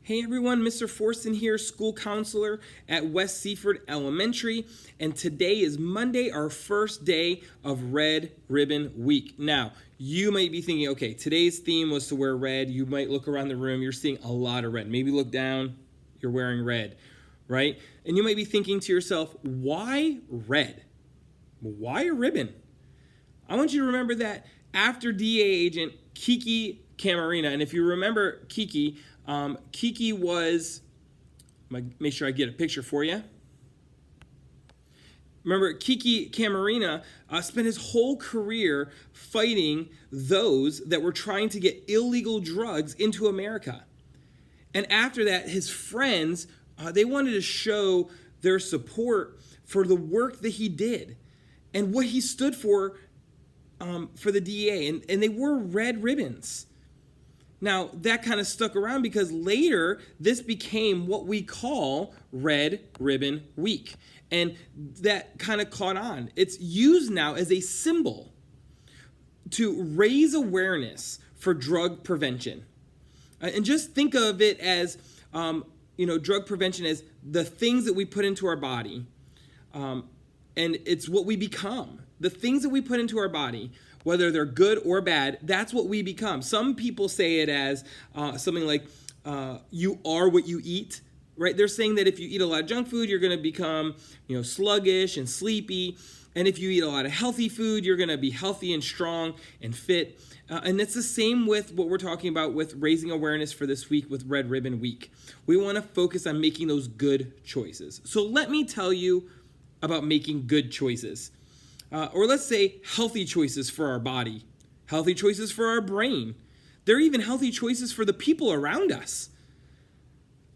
Hey everyone, Mr. Forson here, school counselor at West Seaford Elementary, and today is Monday, our first day of Red Ribbon Week. Now, you might be thinking, okay, today's theme was to wear red. You might look around the room, you're seeing a lot of red. Maybe look down, you're wearing red, right? And you might be thinking to yourself, why red? Why a ribbon? I want you to remember that after DEA agent Kiki Camarena, and if you remember Kiki, Kiki was, make sure I get a picture for you. Remember, Kiki Camarena spent his whole career fighting those that were trying to get illegal drugs into America. And after that, his friends, they wanted to show their support for the work that he did and what he stood for the DEA. And they wore red ribbons. Now, that kind of stuck around because later this became what we call Red Ribbon Week. And that kind of caught on. It's used now as a symbol to raise awareness for drug prevention. And just think of it as, drug prevention as the things that we put into our body. And it's what we become. The things that we put into our body, whether they're good or bad, that's what we become. Some people say it as something like you are what you eat, right? They're saying that if you eat a lot of junk food, you're going to become, sluggish and sleepy. And if you eat a lot of healthy food, you're going to be healthy and strong and fit. And it's the same with what we're talking about with raising awareness for this week with Red Ribbon Week. We want to focus on making those good choices. So let me tell you about making good choices. Or let's say healthy choices for our body, healthy choices for our brain. There are even healthy choices for the people around us.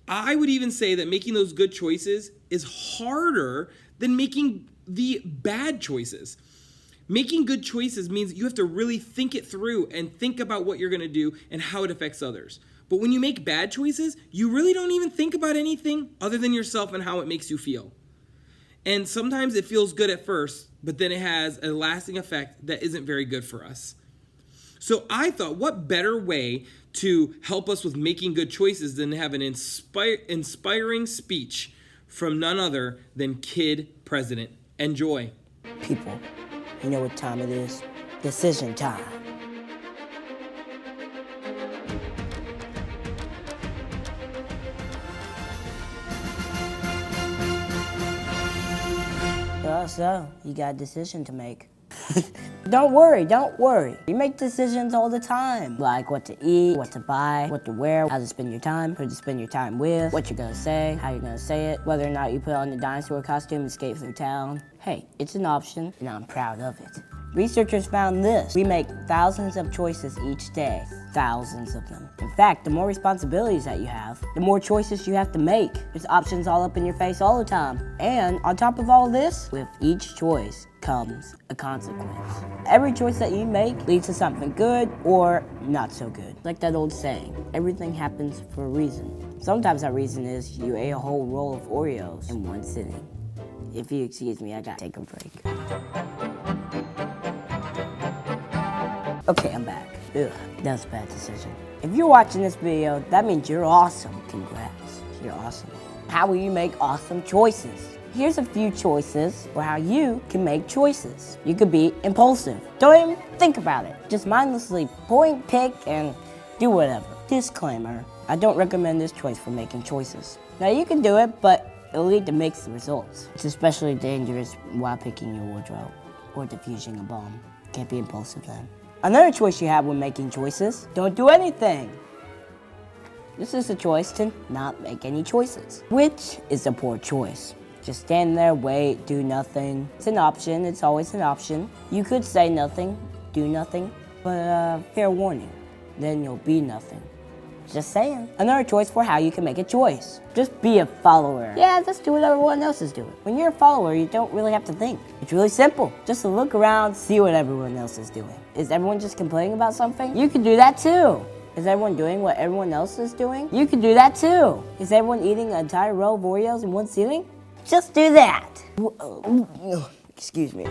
I would even say that making those good choices is harder than making the bad choices. Making good choices means you have to really think it through and think about what you're going to do and how it affects others. But when you make bad choices, you really don't even think about anything other than yourself and how it makes you feel. And sometimes it feels good at first, but then it has a lasting effect that isn't very good for us. So I thought, what better way to help us with making good choices than to have an inspiring speech from none other than Kid President. Enjoy. People, you know what time it is? Decision time. So, you got a decision to make. Don't worry. You make decisions all the time. Like what to eat, what to buy, what to wear, how to spend your time, who to spend your time with, what you're gonna say, how you're gonna say it, whether or not you put on the dinosaur costume and escape through town. Hey, it's an option, and I'm proud of it. Researchers found this. We make thousands of choices each day. Thousands of them. In fact, the more responsibilities that you have, the more choices you have to make. There's options all up in your face all the time. And on top of all this, with each choice comes a consequence. Every choice that you make leads to something good or not so good. Like that old saying, everything happens for a reason. Sometimes that reason is you ate a whole roll of Oreos in one sitting. If you excuse me, I gotta take a break. Okay, I'm back. Ugh, that was a bad decision. If you're watching this video, that means you're awesome. Congrats, you're awesome. How will you make awesome choices? Here's a few choices for how you can make choices. You could be impulsive. Don't even think about it. Just mindlessly point, pick, and do whatever. Disclaimer, I don't recommend this choice for making choices. Now you can do it, but it'll lead to mixed results. It's especially dangerous while picking your wardrobe or defusing a bomb. Can't be impulsive then. Another choice you have when making choices, don't do anything. This is a choice to not make any choices, which is a poor choice. Just stand there, wait, do nothing. It's an option, it's always an option. You could say nothing, do nothing, but fair warning, then you'll be nothing. Just saying. Another choice for how you can make a choice. Just be a follower. Yeah, just do what everyone else is doing. When you're a follower, you don't really have to think. It's really simple. Just to look around, see what everyone else is doing. Is everyone just complaining about something? You can do that too. Is everyone doing what everyone else is doing? You can do that too. Is everyone eating an entire row of Oreos in one sitting? Just do that. Excuse me.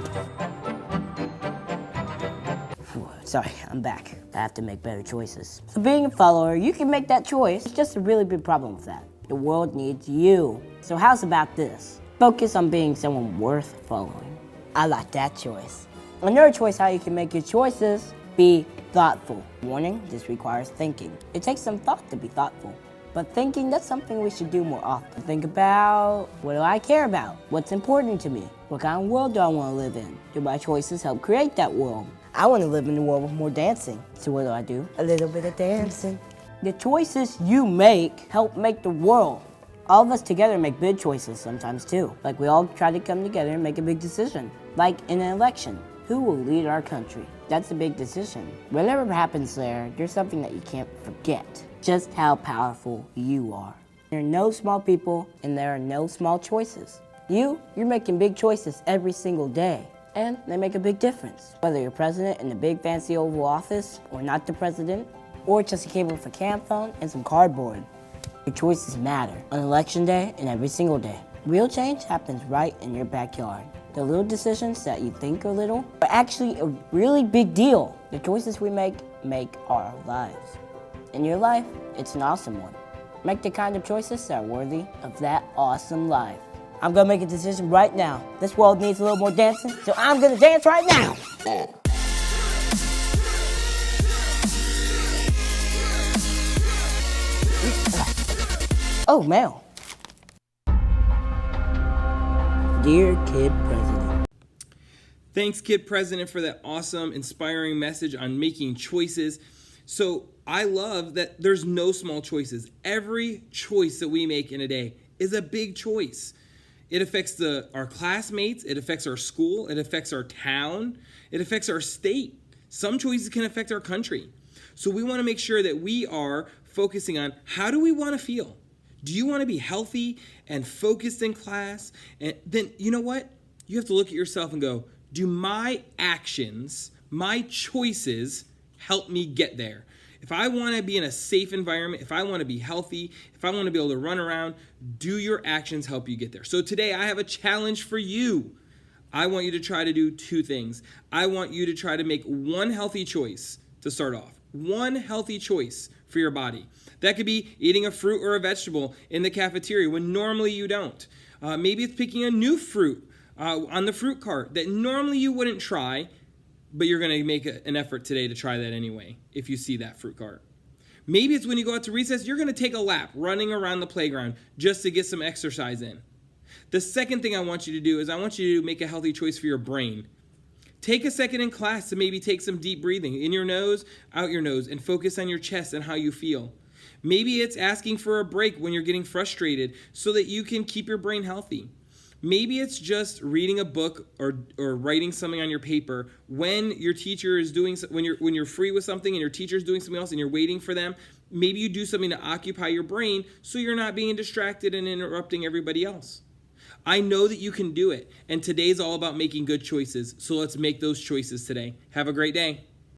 Sorry, I'm back. I have to make better choices. So being a follower, you can make that choice. It's just a really big problem with that. The world needs you. So how's about this? Focus on being someone worth following. I like that choice. Another choice how you can make your choices, be thoughtful. Warning, this requires thinking. It takes some thought to be thoughtful. But thinking, that's something we should do more often. Think about, what do I care about? What's important to me? What kind of world do I want to live in? Do my choices help create that world? I want to live in a world with more dancing. So what do? A little bit of dancing. The choices you make help make the world. All of us together make big choices sometimes too. Like we all try to come together and make a big decision. Like in an election, who will lead our country? That's a big decision. Whatever happens there, there's something that you can't forget. Just how powerful you are. There are no small people and there are no small choices. You're making big choices every single day. And they make a big difference. Whether you're president in the big fancy Oval Office, or not the president, or just a cable for camp phone and some cardboard. Your choices matter on election day and every single day. Real change happens right in your backyard. The little decisions that you think are little are actually a really big deal. The choices we make our lives. In your life, it's an awesome one. Make the kind of choices that are worthy of that awesome life. I'm gonna make a decision right now. This world needs a little more dancing, so I'm gonna dance right now. Oh, mail. Dear Kid President. Thanks, Kid President, for that awesome, inspiring message on making choices. So I love that there's no small choices. Every choice that we make in a day is a big choice. It affects our classmates, it affects our school, it affects our town, it affects our state. Some choices can affect our country. So we want to make sure that we are focusing on how do we want to feel? Do you want to be healthy and focused in class? And then, you know what? You have to look at yourself and go, do my actions, my choices help me get there? If I want to be in a safe environment, if I want to be healthy, if I want to be able to run around, do your actions help you get there? So today I have a challenge for you. I want you to try to do two things. I want you to try to make one healthy choice to start off. One healthy choice for your body. That could be eating a fruit or a vegetable in the cafeteria when normally you don't. Maybe it's picking a new fruit on the fruit cart that normally you wouldn't try, but you're going to make an effort today to try that anyway if you see that fruit cart. Maybe it's when you go out to recess, you're going to take a lap running around the playground just to get some exercise in. The second thing I want you to do is I want you to make a healthy choice for your brain. Take a second in class to maybe take some deep breathing in your nose, out your nose, and focus on your chest and how you feel. Maybe it's asking for a break when you're getting frustrated so that you can keep your brain healthy. Maybe it's just reading a book or writing something on your paper when your teacher is doing, when you're free with something and your teacher's doing something else and you're waiting for them. Maybe you do something to occupy your brain so you're not being distracted and interrupting everybody else. I know that you can do it, and today's all about making good choices, so let's make those choices today. Have a great day.